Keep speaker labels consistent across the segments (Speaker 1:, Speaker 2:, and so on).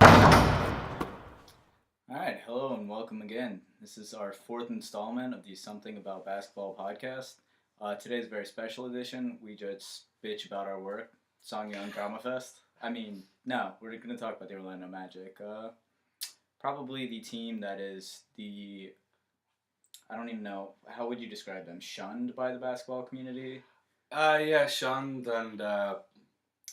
Speaker 1: All right, hello and welcome again. This is our fourth installment of the Something About Basketball podcast. Today's a very special edition. We just bitch about our work, Song Young Drama Fest. No, we're going to talk about the Orlando Magic. Probably the team that is I don't even know, how would you describe them? Shunned by the basketball community?
Speaker 2: Yeah, shunned and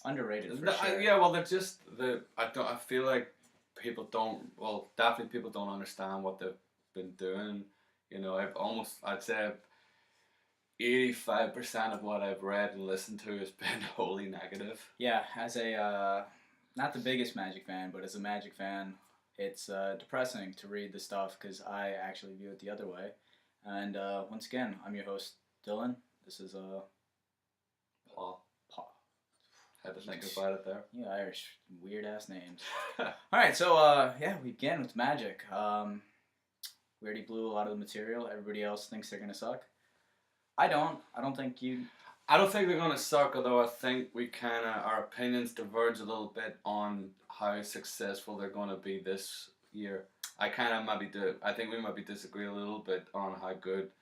Speaker 1: Underrated for sure.
Speaker 2: yeah. Well, they're just the. I feel like people don't. Well, definitely people don't understand what they've been doing. I'd say 85% of what I've read and listened to has been wholly negative.
Speaker 1: Yeah, as not the biggest Magic fan, but as a Magic fan, it's depressing to read the stuff because I actually view it the other way. And once again, I'm your host, Dylan. This is
Speaker 2: Paul.
Speaker 1: Paul.
Speaker 2: Had to think about it there.
Speaker 1: You Irish weird ass names. All right, so we begin with Magic. We already blew a lot of the material. Everybody else thinks they're gonna suck. I don't. I don't think you.
Speaker 2: I don't think they're gonna suck, although I think our opinions diverge a little bit on how successful they're gonna be this year. I think we might disagree a little bit on how good.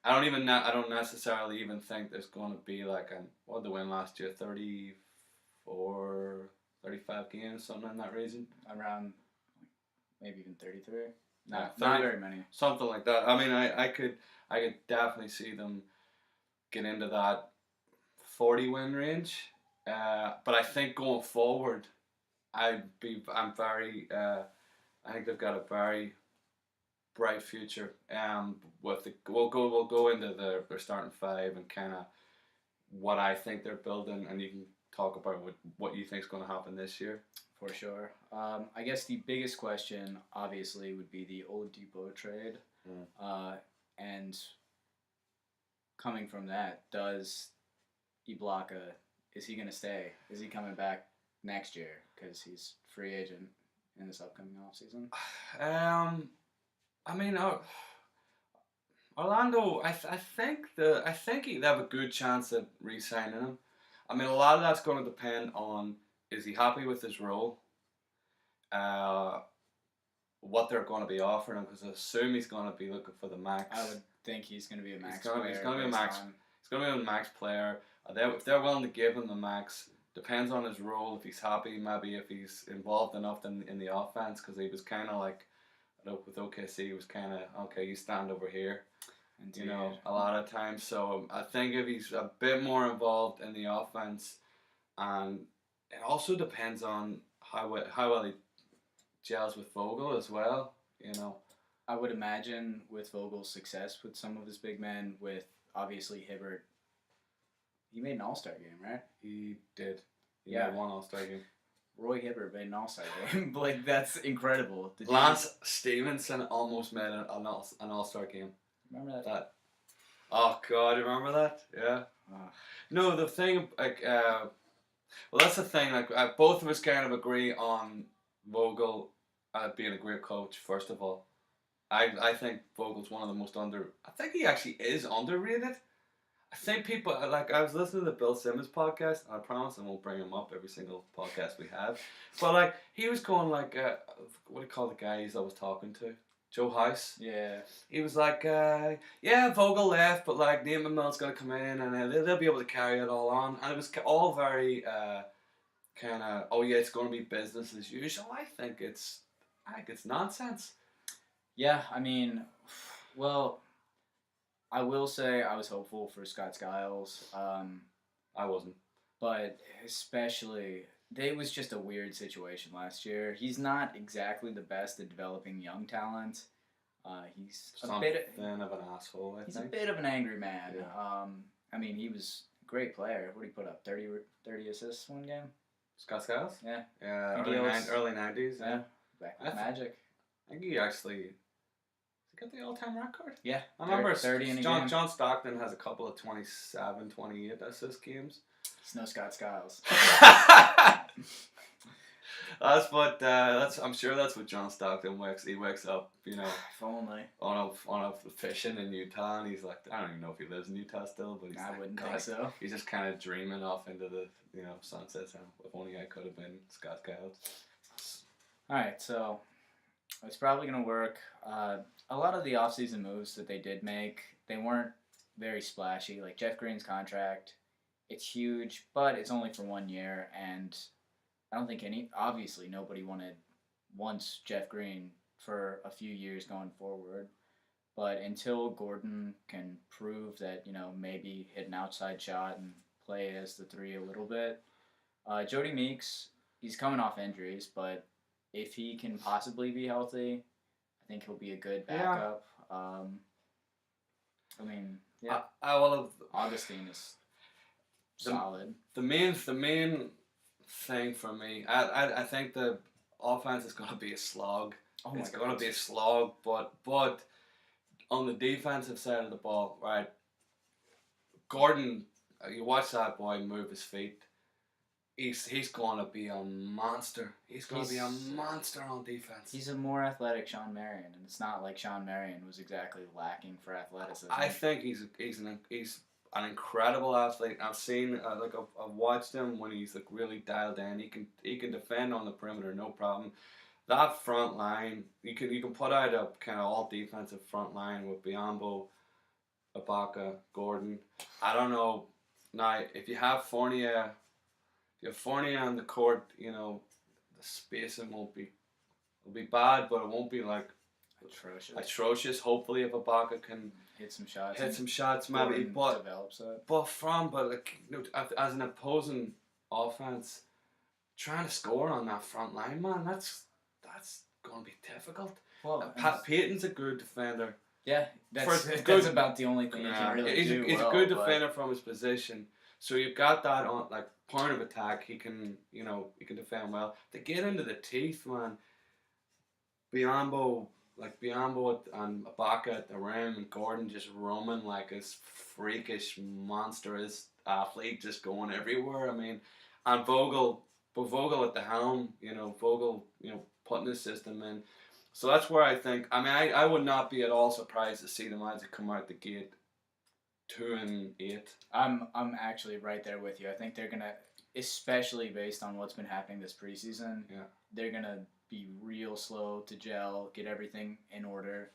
Speaker 2: I don't necessarily even think there's gonna be what did they win last year? 34, 35 games, something in that region.
Speaker 1: Around maybe even 33. No,
Speaker 2: Yeah,
Speaker 1: not very many.
Speaker 2: Something like that. I mean, I could definitely see them get into that 40 win range. But I think going forward, I think they've got a very bright future. We'll go into their starting five and kind of what I think they're building, and you can talk about what you think is going to happen this year.
Speaker 1: For sure. I guess the biggest question, obviously, would be the Oladipo trade. And coming from that, does Ibaka, is he going to stay? Is he coming back next year? Because he's free agent in this upcoming offseason.
Speaker 2: I mean, Orlando, I think they have a good chance at re-signing him. I mean, a lot of that's going to depend on, is he happy with his role? What they're going to be offering him, because I assume he's going to be looking for the max.
Speaker 1: I would think he's going to be a max
Speaker 2: player. He's going to be a max.
Speaker 1: On...
Speaker 2: He's going to be a max player. If they're willing to give him the max, depends on his role. If he's happy, maybe if he's involved enough in the offense, because he was kind of like, with OKC, he was kind of, okay, you stand over here.
Speaker 1: Indeed.
Speaker 2: A lot of times. So I think if he's a bit more involved in the offense, and it also depends on how well he gels with Vogel as well.
Speaker 1: I would imagine with Vogel's success with some of his big men, with obviously Hibbert, he made an All-Star game, right?
Speaker 2: He did. He
Speaker 1: made
Speaker 2: one All-Star game.
Speaker 1: Roy Hibbert made an All-Star game. That's incredible.
Speaker 2: Lance Stevenson almost made an All-Star game.
Speaker 1: Remember that?
Speaker 2: Oh God, you remember that? Yeah. No, the thing well, that's the thing. Both of us kind of agree on Vogel being a great coach. First of all, I think Vogel's one of the most I think he actually is underrated. I think people I was listening to the Bill Simmons podcast, and I promise I won't bring him up every single podcast we have. But he was going what do you call the guy he's always talking to? Joe House.
Speaker 1: Yeah.
Speaker 2: He was Vogel left, but Nate McMillan's going to come in and they'll be able to carry it all on. And it was all very kind of, oh yeah, it's going to be business as usual. I think it's nonsense.
Speaker 1: Yeah, I mean, well, I will say I was hopeful for Scott Skiles.
Speaker 2: I wasn't.
Speaker 1: But especially, it was just a weird situation last year. He's not exactly the best at developing young talent. He's a bit
Speaker 2: of an asshole, I think.
Speaker 1: He's a bit of an angry man.
Speaker 2: Yeah.
Speaker 1: I mean, he was a great player. What did he put up? 30 assists one game?
Speaker 2: Scott Skiles?
Speaker 1: Yeah.
Speaker 2: Yeah, early 90s.
Speaker 1: Yeah. Back with Magic.
Speaker 2: I think he actually got the all-time record.
Speaker 1: Yeah.
Speaker 2: I remember
Speaker 1: 30 in a game.
Speaker 2: John Stockton has a couple of 27, 28 assist games.
Speaker 1: It's no Scott Skiles.
Speaker 2: I'm sure that's what John Stockton wakes. He wakes up,
Speaker 1: if only
Speaker 2: on a fishing in Utah, and he's like, I don't even know if he lives in Utah still, but
Speaker 1: I wouldn't think so.
Speaker 2: He's just kind of dreaming off into the sunset. If only I could have been Scott Skiles.
Speaker 1: All right, so it's probably going to work. A lot of the offseason moves that they did make, they weren't very splashy. Like Jeff Green's contract, it's huge, but it's only for 1 year, and I don't think obviously nobody wants Jeff Green for a few years going forward. But until Gordon can prove that, maybe hit an outside shot and play as the three a little bit, Jody Meeks, he's coming off injuries, but if he can possibly be healthy, I think he'll be a good backup. I mean, yeah.
Speaker 2: I will have
Speaker 1: Augustine is solid.
Speaker 2: The main thing for me, I think the offense is going to be a slog. It's going to be a slog, but on the defensive side of the ball, right? Gordon, you watch that boy move his feet. He's going to be a monster. He's going to be a monster on defense.
Speaker 1: He's a more athletic Sean Marion, and it's not like Sean Marion was exactly lacking for athleticism.
Speaker 2: I think he's an incredible athlete. I've seen I've watched him when he's like really dialed in. He can defend on the perimeter, no problem. That front line, you can put out a kind of all defensive front line with Biyombo, Ibaka, Gordon. I don't know. Now, if you have Fournier on the court, the spacing will be bad, but it won't be like atrocious. Hopefully, if Ibaka can
Speaker 1: hit some shots,
Speaker 2: maybe. But
Speaker 1: develops it.
Speaker 2: But as an opposing offense, trying to score on that front line, man, that's going to be difficult.
Speaker 1: Well,
Speaker 2: Payton's a good defender.
Speaker 1: Yeah, that's about the only thing he can really do.
Speaker 2: He's a good defender from his position. So you've got that on like point of attack. He can defend well. To get into the teeth, man. Biyombo and Ibaka at the rim, and Gordon just roaming like this freakish, monstrous athlete, just going everywhere. I mean, and Vogel at the helm. Vogel, putting his system in. So that's where I think. I mean, I would not be at all surprised to see the Magic come out the gate 2-8.
Speaker 1: I'm actually right there with you. I think they're gonna, especially based on what's been happening this preseason.
Speaker 2: Yeah.
Speaker 1: They're gonna be real slow to gel, get everything in order.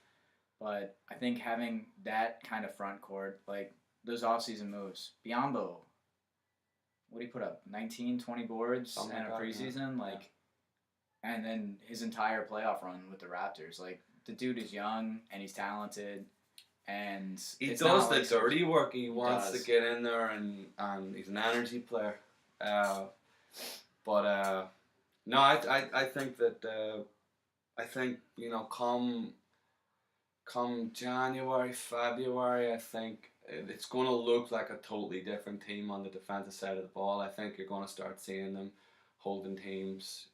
Speaker 1: But I think having that kind of front court, like those offseason moves, Biyombo, what did he put up? 19, 20 boards in a preseason, and then his entire playoff run with the Raptors. Like the dude is young and he's talented. And
Speaker 2: he does the dirty work. He wants to get in there, and he's an energy player. No, I think that come January, February, I think it's going to look like a totally different team on the defensive side of the ball. I think you're going to start seeing them holding teams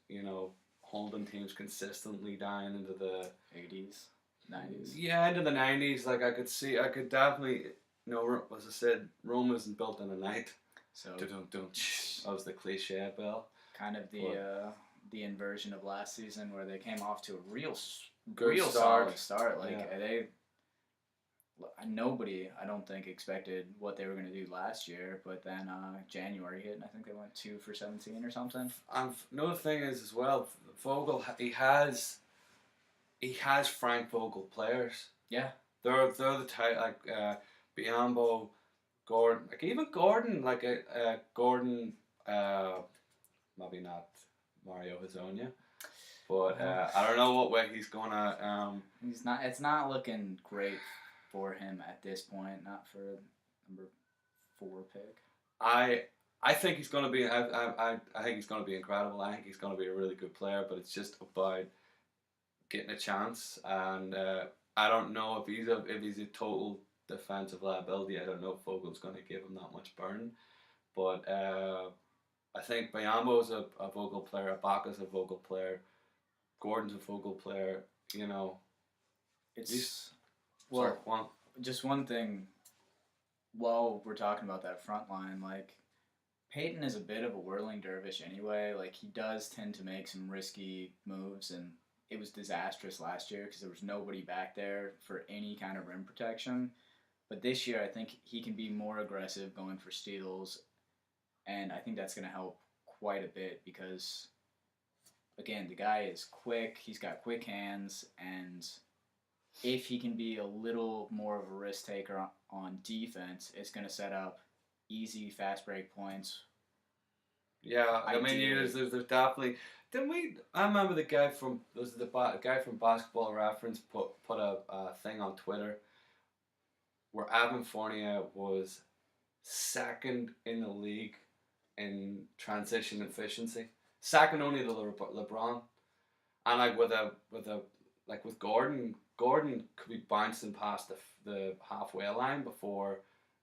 Speaker 2: consistently down into the
Speaker 1: 80s. 90s.
Speaker 2: Yeah, into the 90s. Like I could definitely, as I said, Rome isn't built in a night.
Speaker 1: So
Speaker 2: that was the cliche bell.
Speaker 1: Kind of the inversion of last season where they came off to a real
Speaker 2: solid
Speaker 1: start. Like nobody, I don't think, expected what they were going to do last year. But then January hit, and I think they went 2 for 17 or something.
Speaker 2: Another thing is as well, Vogel, he has Frank Vogel players.
Speaker 1: Yeah.
Speaker 2: They're the type, like Biyombo, Gordon, like even Gordon, Gordon, maybe not Mario Hezonja, but I don't know what way he's gonna.
Speaker 1: He's not. It's not looking great for him at this point. Not for number 4 pick.
Speaker 2: I think he's gonna be. I think he's gonna be incredible. I think he's gonna be a really good player. But it's just about getting a chance, and I don't know if he's a total defensive liability. I don't know if Vogel's going to give him that much burn, but I think Biyombo's a Vogel player, Ibaka's a Vogel player, Gordon's a Vogel player.
Speaker 1: Just one thing. While we're talking about that front line, like Payton is a bit of a whirling dervish anyway. Like he does tend to make some risky moves, and it was disastrous last year because there was nobody back there for any kind of rim protection. But this year, I think he can be more aggressive going for steals, and I think that's going to help quite a bit because again, the guy is quick. He's got quick hands, and if he can be a little more of a risk taker on defense, it's going to set up easy fast break points.
Speaker 2: Yeah, I mean, there's definitely. Didn't we? I remember the guy from guy from Basketball Reference put a thing on Twitter where Evan Fournier was second in the league in transition efficiency, second only to LeBron, and like with Gordon could be bouncing past the halfway line before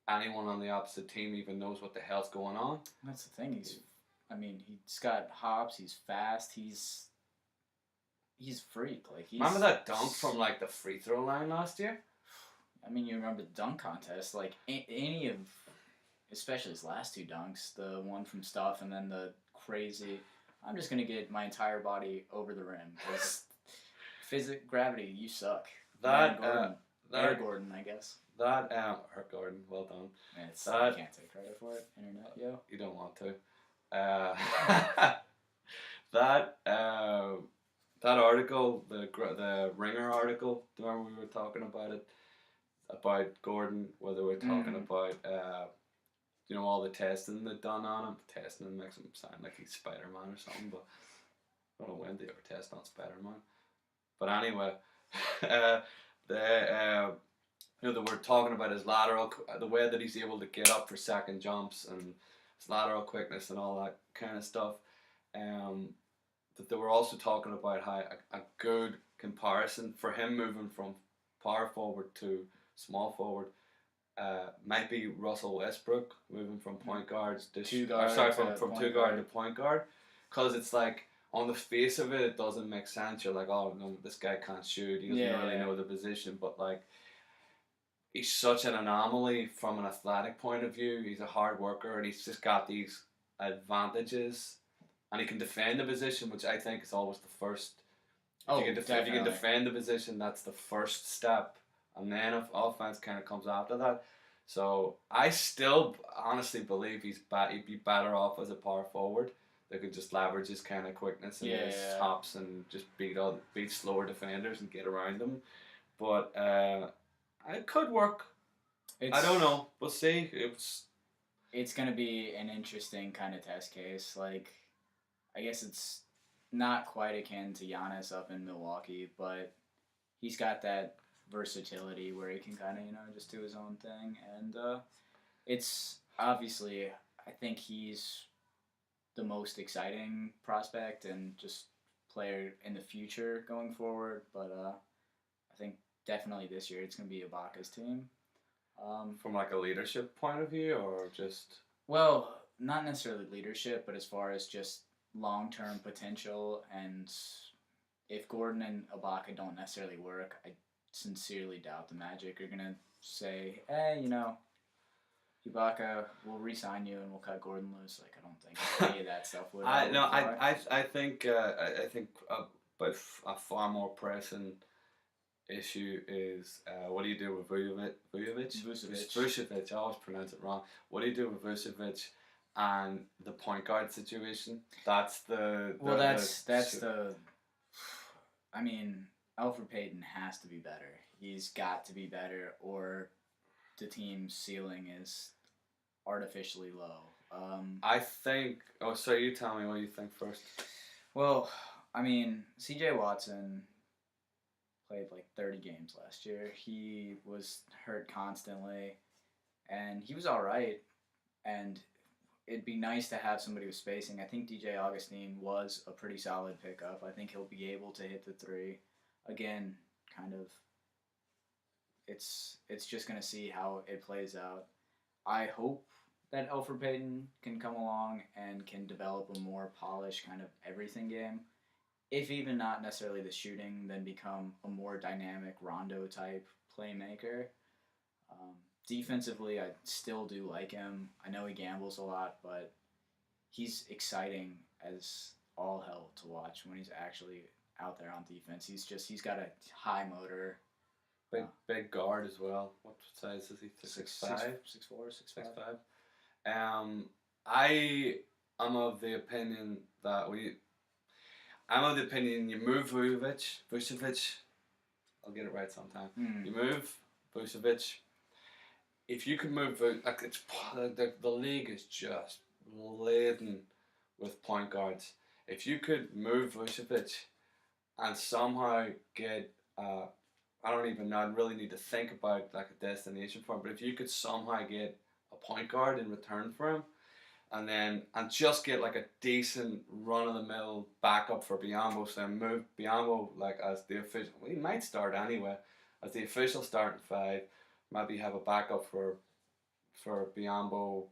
Speaker 2: anyone on the opposite team even knows what the hell's going on.
Speaker 1: That's the thing. He's got hops. He's fast. He's freak. Like
Speaker 2: remember that dunk from like the free throw line last year?
Speaker 1: I mean, you remember the dunk contest? Like any of, especially his last two dunks, the one from Stuff and then the crazy. I'm just gonna get my entire body over the rim because gravity. You suck. Air Gordon, I guess.
Speaker 2: Air Gordon, well done.
Speaker 1: I can't take credit for it. Internet, yo.
Speaker 2: You don't want to. That article, the Ringer article. Remember we were talking about it, about Gordon, whether we're talking about all the testing they've done on him. Testing makes him sound like he's Spider-Man or something, but I don't know when they ever test on Spider-Man. But anyway, they were talking about his lateral, the way that he's able to get up for second jumps and his lateral quickness and all that kind of stuff. But they were also talking about how a good comparison for him moving from power forward to small forward might be Russell Westbrook moving from point guards to from two guard to point guard, because it's like on the face of it doesn't make sense. You're like, oh no, this guy can't shoot. He doesn't really know the position, but like he's such an anomaly from an athletic point of view. He's a hard worker and he's just got these advantages, and he can defend the position, which I think is always the first. If you can defend the position, that's the first step, and then if offense kind of comes after that. So I still honestly believe he'd be better off as a power forward. They could just leverage his kind of quickness and his hops and just beat slower defenders and get around them. But it could work. I don't know. We'll see.
Speaker 1: It's going to be an interesting kind of test case. Like, I guess it's not quite akin to Giannis up in Milwaukee, but he's got that versatility where he can kind of, just do his own thing. And it's obviously, I think he's the most exciting prospect and just player in the future going forward. But I think definitely this year it's going to be Ibaka's team.
Speaker 2: From like a leadership point of view, or just?
Speaker 1: Well, not necessarily leadership, but as far as just long-term potential, and if Gordon and Ibaka don't necessarily work, I sincerely doubt the Magic are going to say, hey, Ibaka, we'll re-sign you and we'll cut Gordon loose. Like, I don't think any of that stuff would.
Speaker 2: I think but a far more pressing issue is what do you do with Vucevic? I always pronounce it wrong. What do you do with Vucevic and the point guard situation? That's the
Speaker 1: I mean, Elfrid Payton has to be better. He's got to be better, or the team's ceiling is artificially low.
Speaker 2: I think. Oh, so you tell me what you think first.
Speaker 1: Well, I mean, C.J. Watson played like 30 games last year. He was hurt constantly, and he was all right. And it'd be nice to have somebody with spacing. I think DJ Augustine was a pretty solid pickup. I think he'll be able to hit the three. Again, kind of, it's just going to see how it plays out. I hope that Elfrid Payton can come along and can develop a more polished kind of everything game. If even not necessarily the shooting, then become a more dynamic Rondo-type playmaker. Defensively, I still do like him. I know he gambles a lot, but he's exciting as all hell to watch when he's actually out there on defense. He's got a high motor.
Speaker 2: Big guard as well. What size is he? 6'5"?
Speaker 1: 6'4",
Speaker 2: 6'5". I am of the opinion that I'm of the opinion you move Vucevic. I'll get it right sometime. You move Vucevic. If you can move, like it's the league is just laden with point guards. If you could move Vucevic and somehow get, I don't even know, I really need to think about like a destination for him, but if you could somehow get a point guard in return for him, and just get like a decent run of the mill backup for Biyombo, so then move Biyombo like as the official. Well, he might start anyway as the official starting five. Maybe have a backup for Biyombo.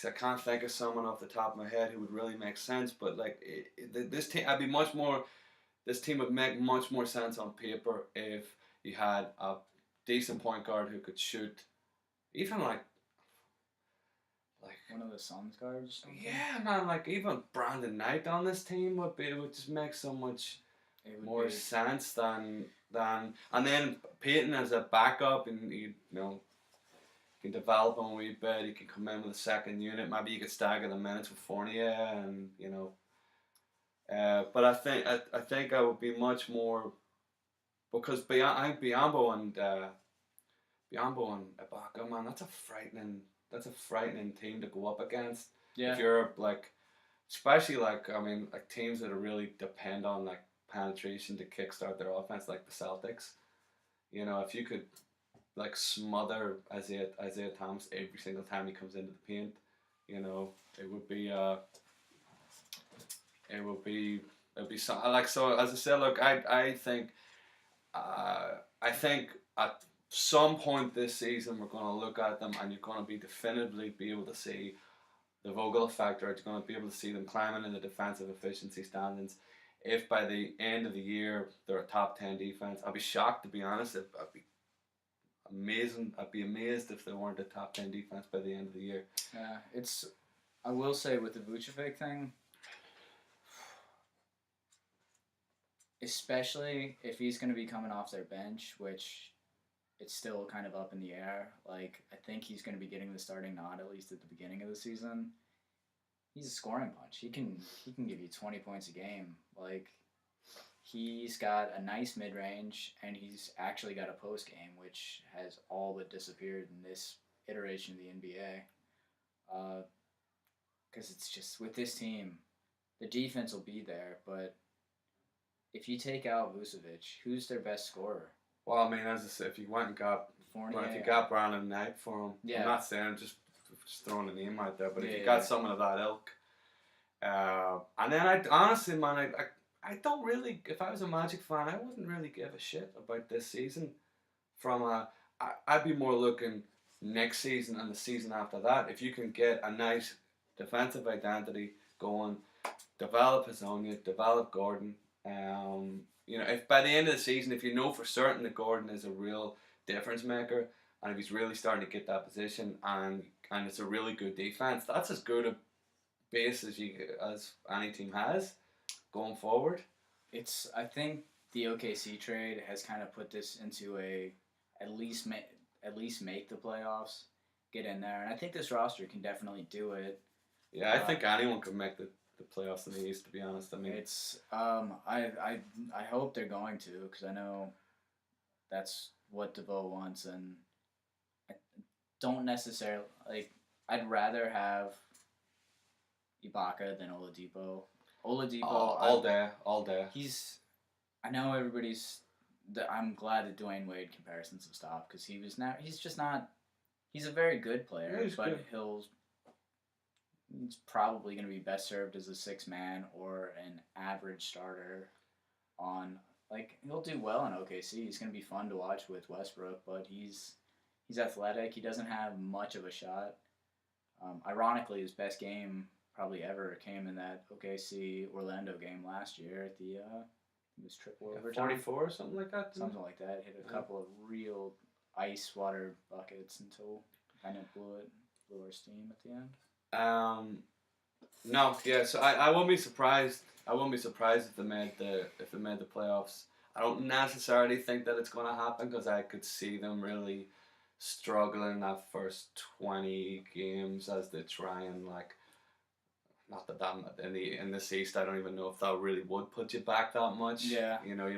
Speaker 2: I can't think of someone off the top of my head who would really make sense, but like this team, I'd be much more. This team would make much more sense on paper if you had a decent point guard who could shoot, even like
Speaker 1: one of the Suns guards.
Speaker 2: Yeah, man. Like even Brandon Knight on this team would just make so much more sense than and then Peyton as a backup, and you can develop him a wee bit. He can come in with a second unit. Maybe you could stagger the minutes with Fournier, and But I think I would be much more, because I think Biyombo and Ibaka, man, that's a frightening team to go up against.
Speaker 1: Yeah.
Speaker 2: If you're like, especially like teams that really depend on like penetration to kickstart their offense, like the Celtics. If you could like smother Isaiah Thomas every single time he comes into the paint, it would be so, like, so as I said, look, I think at some point this season we're going to look at them and you're going to be definitively be able to see the Vogel effect, or you're going to be able to see them climbing in the defensive efficiency standings. If by the end of the year they're a top 10 defense, I'll be shocked, to be honest. I'd be amazing. I'd be amazed if they weren't a top 10 defense by the end of the year.
Speaker 1: Yeah, I will say with the Vucevic thing, especially if he's going to be coming off their bench, which it's still kind of up in the air. Like, I think he's going to be getting the starting nod at least at the beginning of the season. He's a scoring punch. He can give you 20 points a game. Like, he's got a nice mid-range, and he's actually got a post game, which has all but disappeared in this iteration of the NBA. Because it's just, with this team, the defense will be there, but if you take out Vucevic, who's their best scorer?
Speaker 2: Well, I mean, as I said, if you went and got
Speaker 1: Fournier,
Speaker 2: if you got Brandon Knight for him,
Speaker 1: yeah.
Speaker 2: I'm not saying just throwing a name out there, but if you got someone of that ilk, and then I honestly, man, I don't really. If I was a Magic fan, I wouldn't really give a shit about this season. I'd be more looking next season and the season after that. If you can get a nice defensive identity going, develop Hezonja, develop Gordon. If by the end of the season, if you know for certain that Gordon is a real difference maker, and if he's really starting to get that position, and it's a really good defense, that's as good a base as any team has going forward.
Speaker 1: I think the OKC trade has kind of put this into at least make the playoffs, get in there, and I think this roster can definitely do it.
Speaker 2: Yeah, I think anyone could make the playoffs in the East, to be honest. I mean,
Speaker 1: it's I hope they're going to, because I know that's what DeVoe wants, and I don't necessarily I'd rather have Ibaka than Oladipo.
Speaker 2: All day.
Speaker 1: I know everybody's. I'm glad that Dwayne Wade comparisons have stopped, because he's just not. He's a very good player,
Speaker 2: yeah,
Speaker 1: but
Speaker 2: good.
Speaker 1: He's probably going to be best served as a 6-man or an average starter he'll do well in OKC. He's going to be fun to watch with Westbrook, but he's athletic. He doesn't have much of a shot. Ironically, his best game probably ever came in that OKC Orlando game last year at the it was triple overtime.
Speaker 2: 44 or something like that.
Speaker 1: Something like that. Hit a couple of real ice water buckets until kind of blew our steam at the end.
Speaker 2: No, yeah. So I won't be surprised. I won't be surprised if they made the playoffs. I don't necessarily think that it's going to happen, because I could see them really struggling that first 20 games as they try and not that in this East, I don't even know if that really would put you back that much.
Speaker 1: Yeah.
Speaker 2: You know,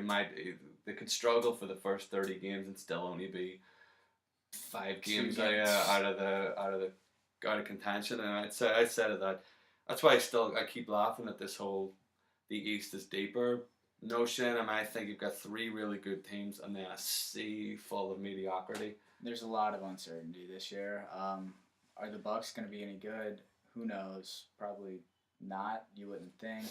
Speaker 2: they could struggle for the first 30 games and still only be 5 games out of contention. And I said that. That's why I keep laughing at this whole the East is deeper notion. I mean, I think you've got 3 really good teams and then a sea full of mediocrity.
Speaker 1: There's a lot of uncertainty this year. Are the Bucks going to be any good? Who knows? Probably not. You wouldn't think.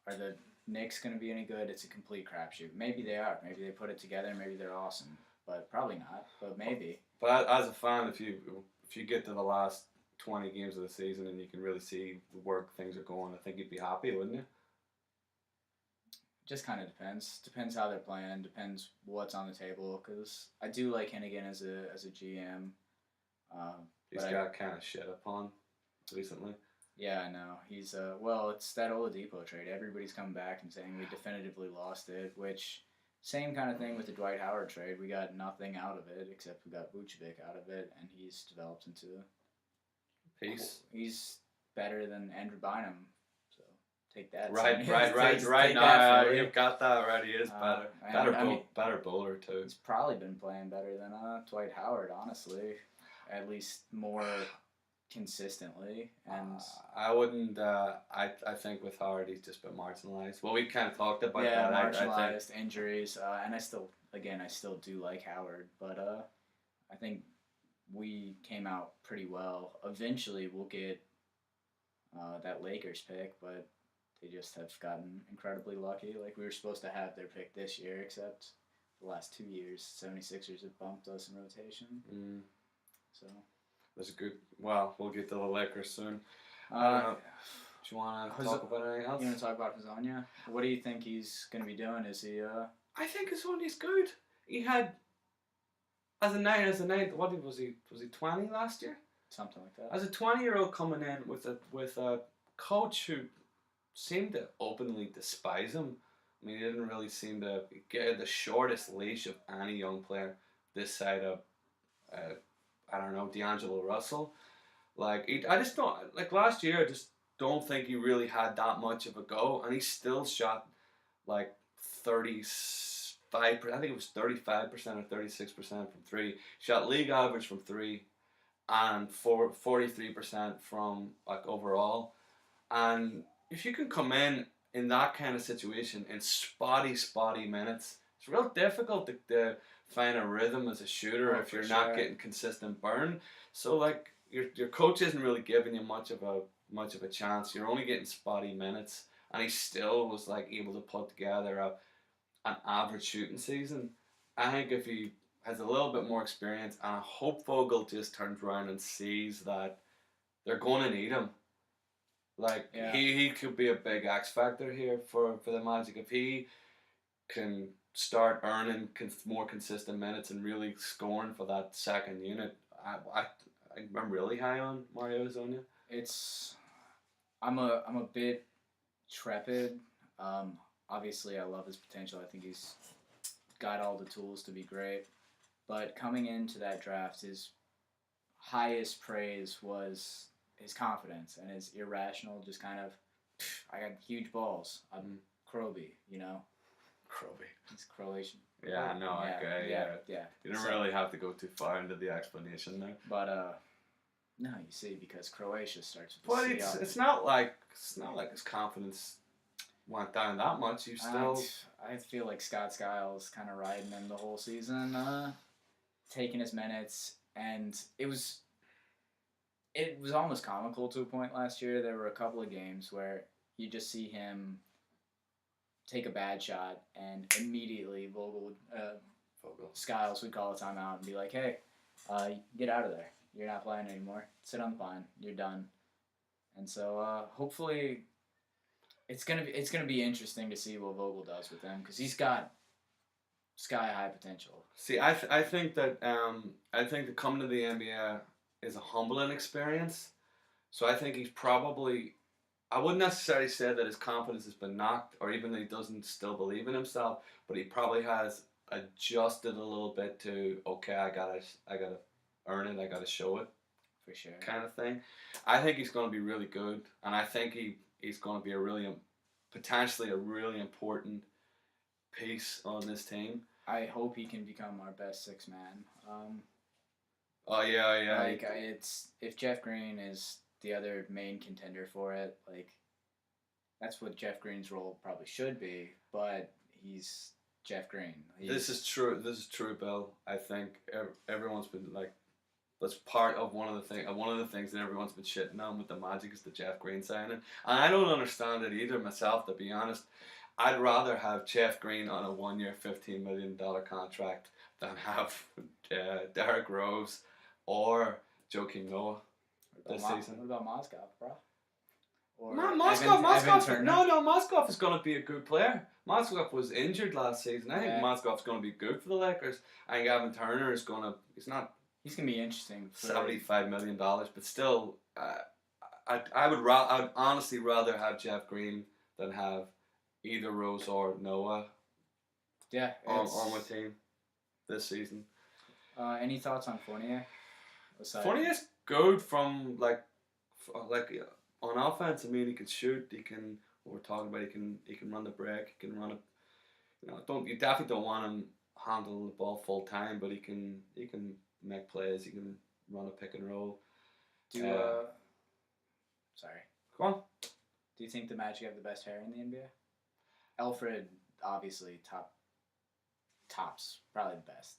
Speaker 1: Are the Knicks going to be any good? It's a complete crapshoot. Maybe they are. Maybe they put it together. Maybe they're awesome. But probably not. But maybe.
Speaker 2: But as a fan, if you get to the last 20 games of the season and you can really see where things are going, I think you'd be happy, wouldn't you?
Speaker 1: Just kind of depends. Depends how they're playing. Depends what's on the table. Because I do like Hennigan as a GM.
Speaker 2: He's got kind of shit upon recently.
Speaker 1: Yeah, I know. He's well, it's that Oladipo trade. Everybody's come back and saying we definitively lost it, which same kind of thing with the Dwight Howard trade. We got nothing out of it except we got Vucevic out of it, and he's developed into
Speaker 2: Peace.
Speaker 1: He's better than Andrew Bynum, so take that.
Speaker 2: Right now. You've got that right. He is better. Better bowler too.
Speaker 1: He's probably been playing better than Dwight Howard, honestly. At least more consistently, and
Speaker 2: I wouldn't. I think with Howard, he's just been marginalized. Well, we kind of talked about
Speaker 1: that.
Speaker 2: Marginalized
Speaker 1: injuries, and I still do like Howard, but I think we came out pretty well. Eventually, we'll get that Lakers pick, but they just have gotten incredibly lucky. Like, we were supposed to have their pick this year, except the last 2 years, 76ers have bumped us in rotation. So
Speaker 2: that's a good. Well, we'll get to the Lakers soon. Do you want to talk about anything else?
Speaker 1: You want to talk about Hezonja? What do you think he's going to be doing? Is he?
Speaker 2: I think Hezonja's good. He had as a nine. What was he? Was he 20 last year?
Speaker 1: Something like that.
Speaker 2: As a 20-year-old coming in with a coach who seemed to openly despise him. I mean, he didn't really seem to get the shortest leash of any young player this side of. I don't know, D'Angelo Russell. Like, I just don't, like last year, I just don't think he really had that much of a go, and he still shot like 35%, I think it was 35% or 36% from 3. Shot league average from 3 and 43% from like overall. And if you can come in that kind of situation in spotty minutes, it's real difficult to find a rhythm as a shooter if you're not getting consistent burn. So like your coach isn't really giving you much of a chance. You're only getting spotty minutes, and he still was like able to put together an average shooting season. I think if he has a little bit more experience, and I hope Vogel just turns around and sees that they're going to need him. Like he could be a big X factor here for the Magic if he can start earning more consistent minutes and really scoring for that second unit. I'm really high on Mario Hezonja.
Speaker 1: I'm a bit trepid. Obviously, I love his potential. I think he's got all the tools to be great. But coming into that draft, his highest praise was his confidence and his irrational, just kind of, I got huge balls. I'm Kroby, you know.
Speaker 2: Kroby.
Speaker 1: He's Croatian.
Speaker 2: Yeah, no, okay, yeah. You don't really have to go too far into the explanation there.
Speaker 1: But no, you see, because Croatia starts with the
Speaker 2: C. But it's not like his confidence went down that much. You still.
Speaker 1: I feel like Scott Skiles kind of riding him the whole season, taking his minutes, and it was almost comical to a point last year. There were a couple of games where you just see him take a bad shot, and immediately Skiles would call a timeout and be like, "Hey, get out of there. You're not playing anymore. Sit on the line. You're done." And so hopefully, it's gonna be interesting to see what Vogel does with them, because he's got sky high potential.
Speaker 2: See, I think that coming to the NBA is a humbling experience. So I think he's probably. I wouldn't necessarily say that his confidence has been knocked, or even that he doesn't still believe in himself, but he probably has adjusted a little bit to, okay, I gotta earn it, I gotta show it.
Speaker 1: for sure.
Speaker 2: kind of thing. I think he's going to be really good, and I think he's going to be potentially a really important piece on this team.
Speaker 1: I hope he can become our best six man.
Speaker 2: Oh yeah.
Speaker 1: Like it's if Jeff Green is the other main contender for it, like that's what Jeff Green's role probably should be. But he's Jeff Green.
Speaker 2: This is true. This is true, Bill. I think everyone's been like, that's part of one of the things that everyone's been shitting on with the Magic is the Jeff Green signing, and I don't understand it either myself. To be honest, I'd rather have Jeff Green on a 1-year, $15 million contract than have Derrick Rose or Joakim Noah this season.
Speaker 1: What about Mozgov, bro? Or
Speaker 2: Mozgov. No, Mozgov is going to be a good player. Mozgov was injured last season. I think Mozgov's going to be good for the Lakers. I think Evan Turner is going to. He's going
Speaker 1: to be interesting.
Speaker 2: $75 million, but still, I'd honestly rather have Jeff Green than have either Rose or Noah.
Speaker 1: Yeah,
Speaker 2: on my team this season.
Speaker 1: Any thoughts on Fournier?
Speaker 2: Fournier's good from like on offense. I mean, he can shoot. He can. What we're talking about, he can run the break. He can run it. You definitely don't want him handle the ball full time, but he can make plays. He can run a pick and roll.
Speaker 1: Sorry.
Speaker 2: Go on.
Speaker 1: Do you think the Magic have the best hair in the NBA? Alfred, obviously tops, probably the best.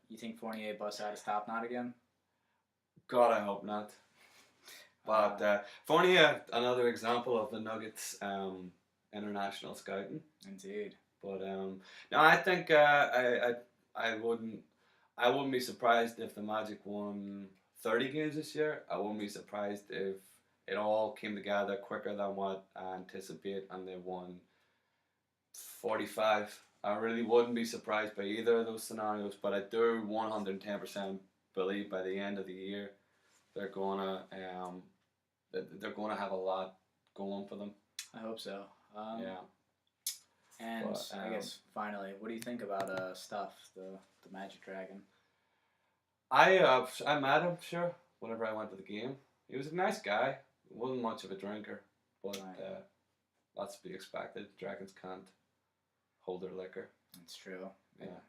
Speaker 1: You think Fournier busts out his top knot again?
Speaker 2: God, I hope not. But Fournier, another example of the Nuggets international scouting.
Speaker 1: Indeed.
Speaker 2: But no, I think I wouldn't be surprised if the Magic won 30 games this year. I wouldn't be surprised if it all came together quicker than what I anticipate and they won 45. I really wouldn't be surprised by either of those scenarios, but I do 110% believe by the end of the year they're gonna have a lot going for them.
Speaker 1: I hope so.
Speaker 2: Yeah.
Speaker 1: And I guess finally, what do you think about Stuff, the Magic Dragon?
Speaker 2: I met him, sure, whenever I went to the game. He was a nice guy. He wasn't much of a drinker, but that's to be expected. Dragons can't hold their liquor.
Speaker 1: That's true.
Speaker 2: Yeah.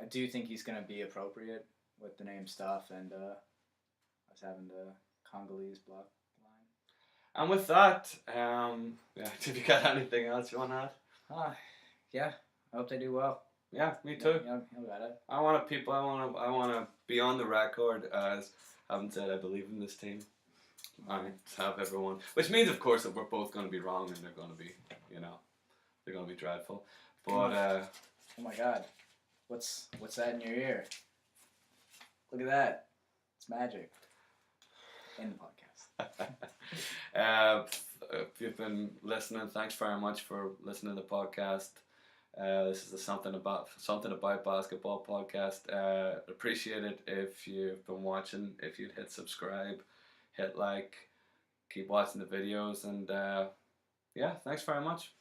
Speaker 1: I do think he's going to be appropriate with the name Stuff and us having the Congolese block line.
Speaker 2: And with that, have you got anything else you want to add?
Speaker 1: Yeah. I hope they do well.
Speaker 2: Yeah, me too.
Speaker 1: Yeah, got it.
Speaker 2: I want to be on the record as having said I believe in this team. And have everyone, which means of course that we're both going to be wrong and they're going to be, they're going to be dreadful. But
Speaker 1: oh my God, what's that in your ear? Look at that, it's magic. In the
Speaker 2: podcast. If you've been listening, thanks very much for listening to the podcast. This is the something about basketball podcast. Appreciate it if you've been watching. If you'd hit subscribe, hit like, keep watching the videos, and thanks very much.